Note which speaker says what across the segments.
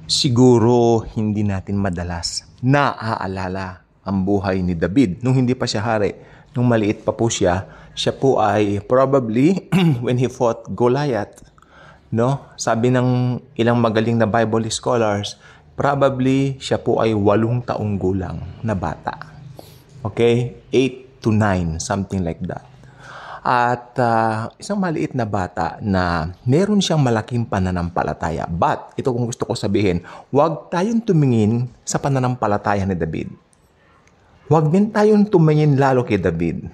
Speaker 1: Siguro hindi natin madalas naaalala ang buhay ni David nung hindi pa siya hari. Nung maliit pa po siya po ay probably when he fought Goliath, no? Sabi ng ilang magaling na Bible scholars, probably siya po ay 8 taong gulang na bata. Okay? 8 to 9, something like that. At isang maliit na bata na meron siyang malaking pananampalataya. But, ito kung gusto ko sabihin, huwag tayong tumingin sa pananampalataya ni David. Huwag din tayong tumingin lalo kay David.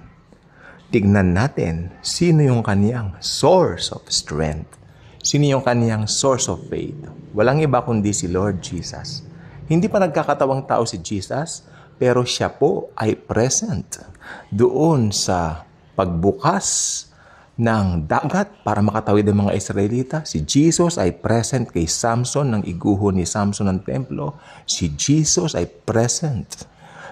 Speaker 1: Tignan natin sino yung kaniyang source of strength. Sino yung kaniyang source of faith. Walang iba kundi si Lord Jesus. Hindi pa nagkakatawang tao si Jesus, pero siya po ay present doon sa pagbukas ng dagat para makatawid ang mga Israelita. Si Jesus ay present kay Samson ng iguho ni Samson ng templo. Si Jesus ay present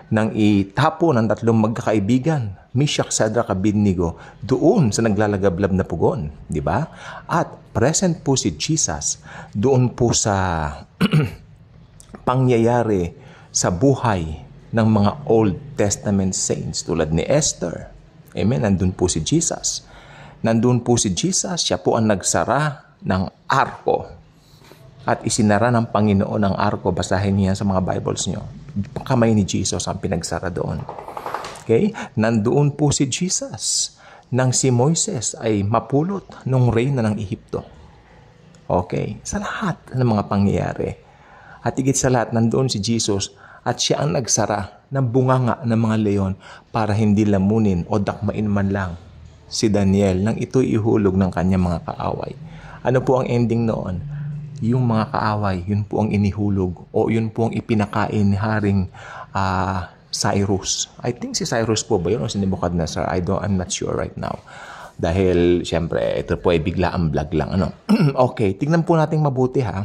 Speaker 1: nang itapo ng 3 magkakaibigan, Meshach, Shadrach, Abednego, doon sa naglalagablab na pugon, di ba? At present po si Jesus doon po sa pangyayari sa buhay ng mga Old Testament saints tulad ni Esther. Amen. Nandun po si Jesus. Nandun po si Jesus. Siya po ang nagsara ng arko. At isinara ng Panginoon ang arko. Basahin niya sa mga Bibles niyo. Kamay ni Jesus ang pinagsara doon. Okay? Nandoon po si Jesus nang si Moises ay mapulot nung reyna ng Ehipto. Okay? Sa lahat ng mga pangyayari. At higit sa lahat, nandoon si Jesus at siya ang nagsara ng bunganga ng mga leon para hindi lamunin o dakmain man lang si Daniel nang ito'y ihulog ng kanyang mga kaaway. Ano po ang ending noon? Yung mga kaaway, yun po ang inihulog o yun po ang ipinakain ni Haring Cyrus. I think si Cyrus po ba yun o si Nebuchadnezzar? I'm not sure right now. Dahil, syempre, ito po ay bigla ang vlog lang. Ano? Okay, tignan po natin mabuti ha.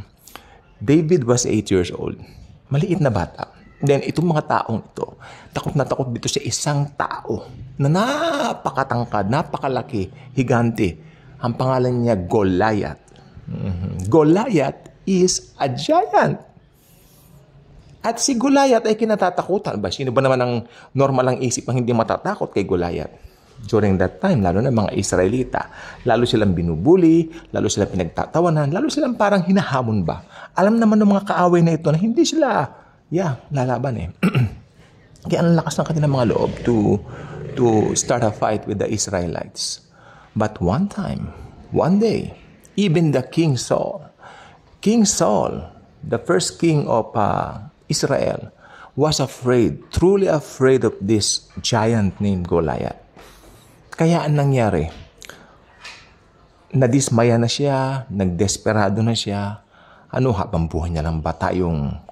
Speaker 1: David was 8 years old. Maliit na bata. Then, itong mga taong ito, takot na takot dito sa isang tao na napakatangkad, napakalaki, higante. Ang pangalan niya, Goliath. Goliath is a giant. At si Goliath ay kinatatakutan. Sino ba naman ang normal ang isip ang hindi matatakot kay Goliath? During that time, lalo na mga Israelita, lalo silang binubuli, lalo silang pinagtatawanan, lalo silang parang hinahamon ba. Alam naman ng mga kaaway na ito na hindi sila lalaban eh. Kaya ang lakas ng kanilang mga loob to start a fight with the Israelites. But one day, even the King Saul, the first king of Israel, was truly afraid of this giant named Goliath. Kaya ang nangyari, nadismaya na siya, nagdesperado na siya. Habang buhay niya lang ba tayong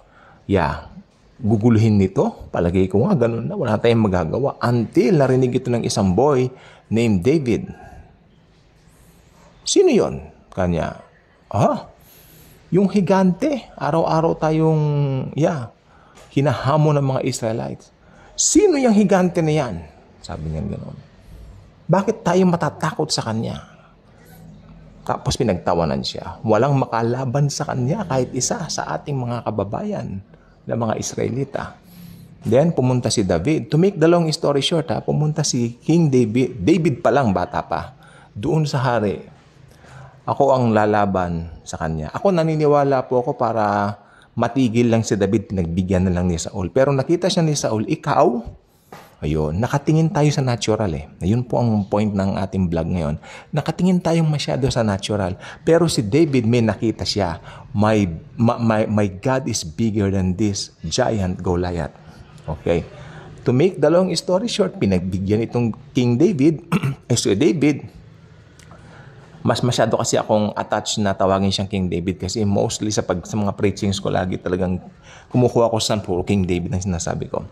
Speaker 1: guguluhin nito? Palagay ko nga, ganun na. Wala tayong magagawa. Until narinig ito ng isang boy named David. Sino yon? Kanya, yung higante. Araw-araw tayong, hinahamon ng mga Israelites. Sino yung higante na yan? Sabi niya gano'n. Bakit tayo matatakot sa kanya? Tapos pinagtawanan siya. Walang makalaban sa kanya kahit isa sa ating mga kababayan na mga Israelita. Then, pumunta si David. To make the long story short, pumunta si King David. David pa lang, bata pa. Doon sa hari. Ako ang lalaban sa kanya. Ako naniniwala po ako para matigil lang si David, pinagbigyan na lang ni Saul. Pero nakita siya ni Saul, ikaw, ayun, nakatingin tayo sa natural eh. Ayun po ang point ng ating vlog ngayon. Nakatingin tayong masyado sa natural. Pero si David, may nakita siya. My God is bigger than this giant Goliath. Okay. To make the long story short, pinagbigyan itong King David, si David, mas masyado kasi akong attached na tawagin siyang King David kasi mostly sa mga preachings ko lagi talagang kumukuha ko sa puro King David ang sinasabi ko.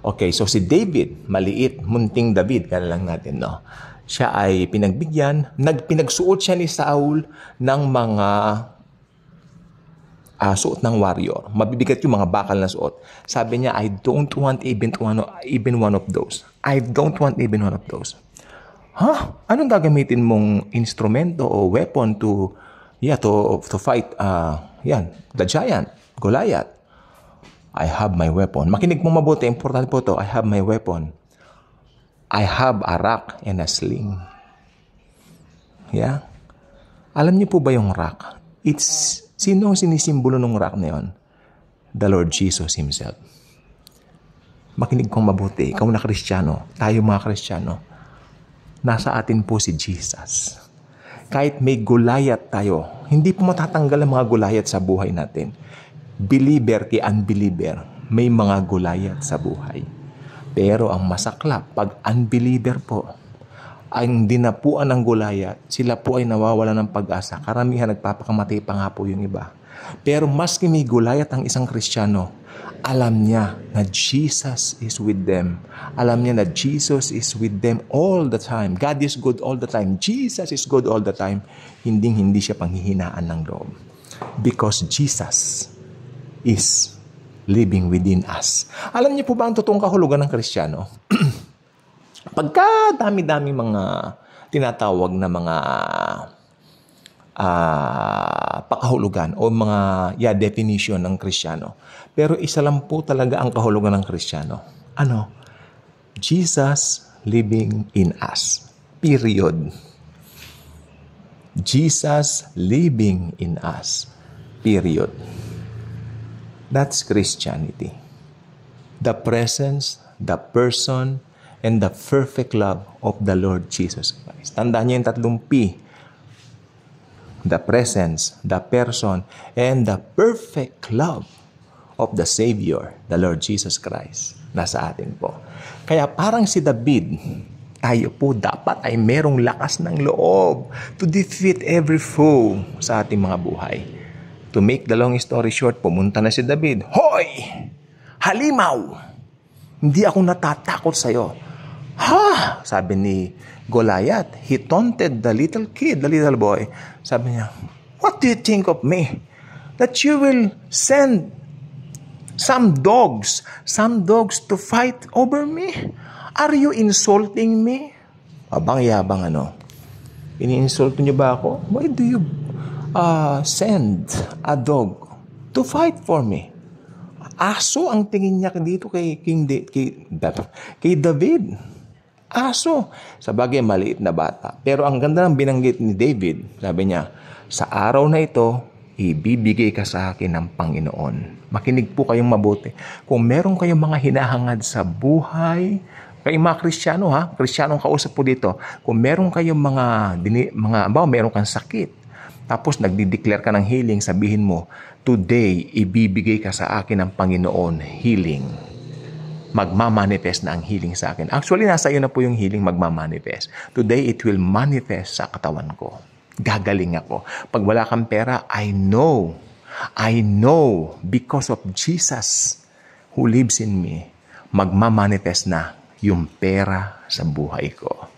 Speaker 1: Okay, so si David, maliit, munting David, kaya lang natin, no? Siya ay pinagbigyan, pinagsuot siya ni Saul ng mga suot ng warrior. Mabibigat yung mga bakal na suot. Sabi niya, I don't want even one of those. I don't want even one of those. Anong gagamitin mong instrumento o weapon to fight the giant? Goliath, I have my weapon. Makinig mo mabuti, importante po to. I have my weapon. I have a rock and a sling. Yeah? Alam niyo po ba yung rock? Sino ang sinisimbolo ng rock na yun? The Lord Jesus Himself. Makinig kong mabuti. Ikaw na Kristiyano, tayo mga Kristiyano, nasa atin po si Jesus. Kahit may Goliath tayo, hindi po matatanggal ang mga Goliath sa buhay natin. Believer kay unbeliever, may mga Goliath sa buhay. Pero ang masaklap, pag unbeliever po, ang dinapuan ng Goliath, sila po ay nawawala ng pag-asa. Karamihan nagpapakamatay pa nga po yung iba. Pero maski may Goliath ang isang Kristiyano, alam niya na Jesus is with them. Alam niya na Jesus is with them all the time. God is good all the time. Jesus is good all the time. Hindi siya panghihinaan ng loob. Because Jesus is living within us. Alam niyo po ba ang totoong kahulugan ng Kristiyano? Pagka dami-dami mga tinatawag na mga pakahulugan o mga definition ng Kristiyano. Pero isa lang po talaga ang kahulugan ng Kristiyano. Ano? Jesus living in us. Period. Jesus living in us. Period. That's Christianity. The presence, the person, and the perfect love of the Lord Jesus Christ. Tandaan niyo yung tatlong P. The presence, the person, and the perfect love of the Savior, the Lord Jesus Christ, nasa atin po. Kaya parang si David, tayo po dapat ay merong lakas ng loob to defeat every foe sa ating mga buhay. To make the long story short, pumunta na si David. Hoy! Halimaw! Hindi ako natatakot sa'yo. Ha! Sabi ni Goliath, he taunted the little kid, the little boy. Sabi niya, what do you think of me? That you will send some dogs to fight over me? Are you insulting me? Abang-yabang ano? Ini-insult niyo ba ako? Why do you send a dog to fight for me? Aso ang tingin niya dito kay David. Aso. Sa bagay, maliit na bata. Pero ang ganda ng binanggit ni David, sabi niya, sa araw na ito, ibibigay ka sa akin ng Panginoon. Makinig po kayong mabuti. Kung meron kayong mga hinahangad sa buhay, kayong mga Kristiyano ha, Kristiyanong kausap po dito, kung meron kayong meron kang sakit, tapos nagdi-declare ka ng healing, sabihin mo, today, ibibigay ka sa akin ng Panginoon healing. Magmamanifest na ang healing sa akin. Actually, nasa iyo na po yung healing magmamanifest. Today, it will manifest sa katawan ko. Gagaling ako. Pag wala kang pera, I know, because of Jesus who lives in me, magmamanifest na yung pera sa buhay ko.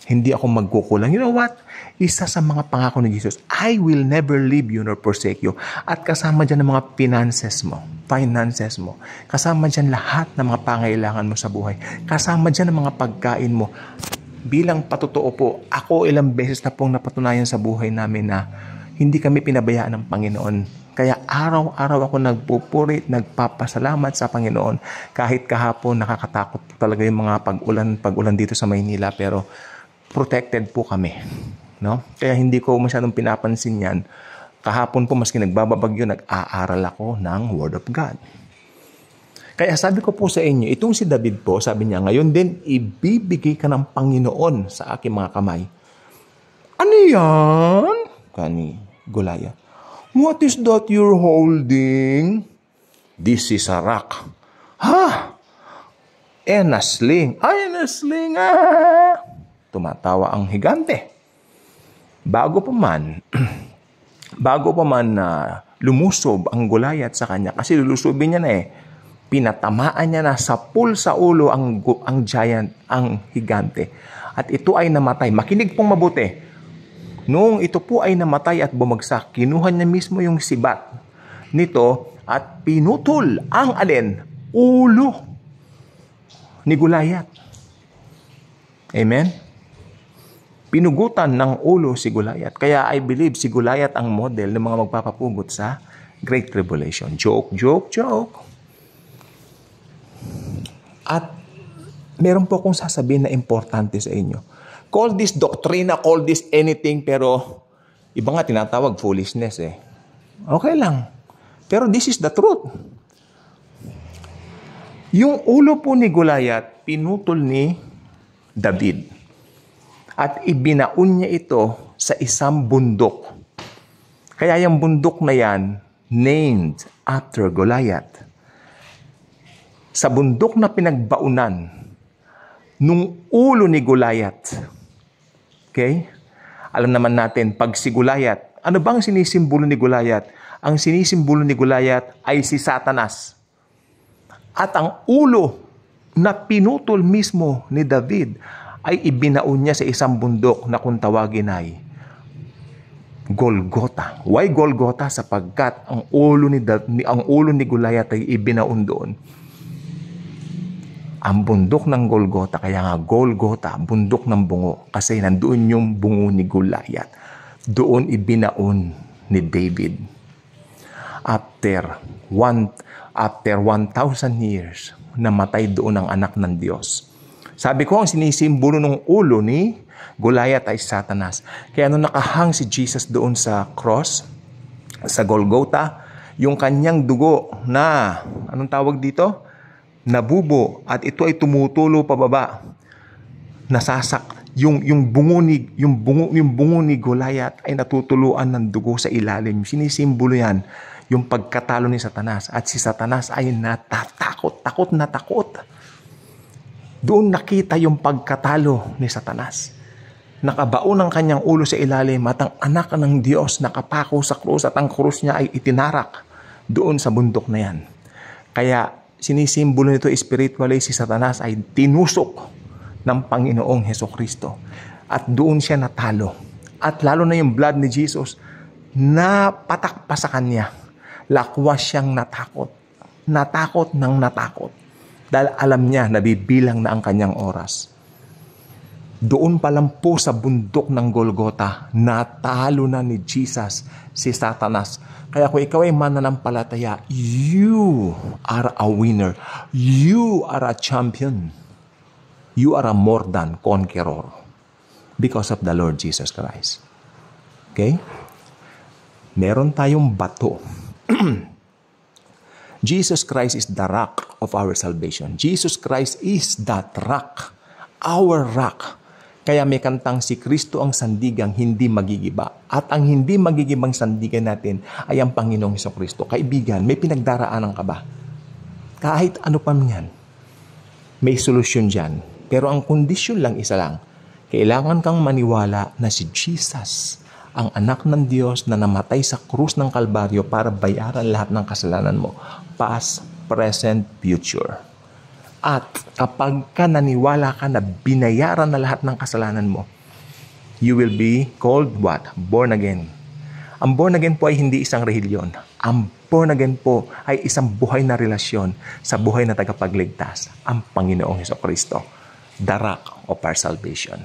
Speaker 1: Hindi ako magkukulang. You know what? Isa sa mga pangako ni Jesus, I will never leave you nor forsake you. At kasama dyan ang mga finances mo. Kasama dyan lahat ng mga pangailangan mo sa buhay. Kasama dyan ang mga pagkain mo. Bilang patotoo po, ako ilang beses na pong napatunayan sa buhay namin na hindi kami pinabayaan ng Panginoon. Kaya araw-araw ako nagpupurit, nagpapasalamat sa Panginoon. Kahit kahapon nakakatakot talaga yung mga pag-ulan dito sa Maynila, pero protected po kami, no? Kaya hindi ko masyadong pinapansin yan. Kahapon po, maski nagbababagyo, nag-aaral ako ng Word of God. Kaya sabi ko po sa inyo, itong si David po, sabi niya, ngayon din, ibibigay ka ng Panginoon sa aking mga kamay. Ano yan? Kani Goliath. What is that you're holding? This is a rock. Ha? And a sling. Ay, and a sling. Tumatawa ang higante. Bago pa man lumusob ang Goliath sa kanya, kasi lulusubin niya na pinatamaan niya na sa ulo ang giant, ang higante. At ito ay namatay. Makinig pong mabuti. Noong ito po ay namatay at bumagsak, kinuha niya mismo yung sibat nito at pinutol ang ulo ni Goliath. Amen? Pinugutan ng ulo si Goliath. Kaya I believe si Goliath ang model ng mga magpapapugot sa Great Tribulation. Joke, joke, joke. At meron po akong sasabihin na importante sa inyo. Call this doctrina, call this anything, pero iba nga tinatawag foolishness eh. Okay lang. Pero this is the truth. Yung ulo po ni Goliath, pinutol ni David. At ibinaon niya ito sa isang bundok. Kaya yung bundok na yan, named after Goliath. Sa bundok na pinagbaunan nung ulo ni Goliath. Okay? Alam naman natin, pag si Goliath, ano bang sinisimbolo ni Goliath? Ang sinisimbolo ni Goliath ay si Satanas. At ang ulo na pinutol mismo ni David ay ibinaon niya sa isang bundok na kung tawagin ay Golgotha. Why Golgotha? Sapagkat ang ulo ni Goliath ay ibinaon doon. Ang bundok ng Golgotha, kaya nga Golgotha, bundok ng bungo, kasi nandoon yung bungo ni Goliath. Doon ibinaon ni David. After 1,000 years, namatay doon ang anak ng Diyos. Sabi ko, ang sinisimbolo ng ulo ni Goliath ay Satanas. Kaya nung nakahang si Jesus doon sa cross, sa Golgotha, yung kanyang dugo na, anong tawag dito? Nabubo, at ito ay tumutulo pababa. Nasasak. Yung bungo ni Goliath ay natutuluan ng dugo sa ilalim. Sinisimbolo yan yung pagkatalo ni Satanas. At si Satanas ay takot na takot. Doon nakita yung pagkatalo ni Satanas. Nakabaon ang kanyang ulo sa ilalim at ang anak ng Diyos nakapako sa krus at ang krus niya ay itinarak doon sa bundok na yan. Kaya sinisimbolo nito spiritually, si Satanas ay tinusok ng Panginoong Hesukristo. At doon siya natalo. At lalo na yung blood ni Jesus, napatak pa sa kanya. Lakwas siyang natakot. Natakot ng natakot. Dahil alam niya, nabibilang na ang kanyang oras. Doon pa lang po sa bundok ng Golgotha, natalo na ni Jesus si Satanas. Kaya kung ikaw ay mananampalataya, you are a winner. You are a champion. You are a more than conqueror because of the Lord Jesus Christ. Okay? Meron tayong bato. Jesus Christ is the rock of our salvation. Jesus Christ is that rock. Our rock. Kaya may kantang si Kristo ang sandigang hindi magigiba. At ang hindi magigibang sandigan natin ay ang Panginoong Hesukristo. Kaibigan, may pinagdaraanan ka ba? Kahit ano pa man, may solusyon dyan. Pero ang kondisyon lang isa lang. Kailangan kang maniwala na si Jesus, ang anak ng Diyos na namatay sa krus ng Kalbaryo para bayaran lahat ng kasalanan mo. Past, present, future. At kapag ka naniwala ka na binayaran na lahat ng kasalanan mo, you will be called what? Born again. Ang born again po ay hindi isang relihiyon. Ang born again po ay isang buhay na relasyon sa buhay na tagapagligtas, ang Panginoong Hesukristo, the rock of our salvation.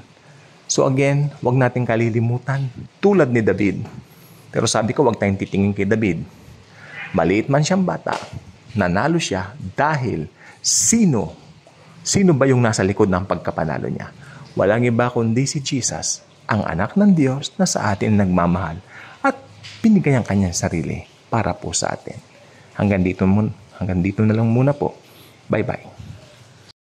Speaker 1: So again, wag nating kalilimutan, tulad ni David. Pero sabi ko, wag tayong titingin kay David. Maliit man siyang bata, nanalo siya dahil Sino ba yung nasa likod ng pagkapanalo niya? Walang iba kundi si Jesus, ang anak ng Diyos na sa atin nagmamahal at binigay ang kanyang sarili para po sa atin. Hanggang dito na lang muna po. Bye-bye.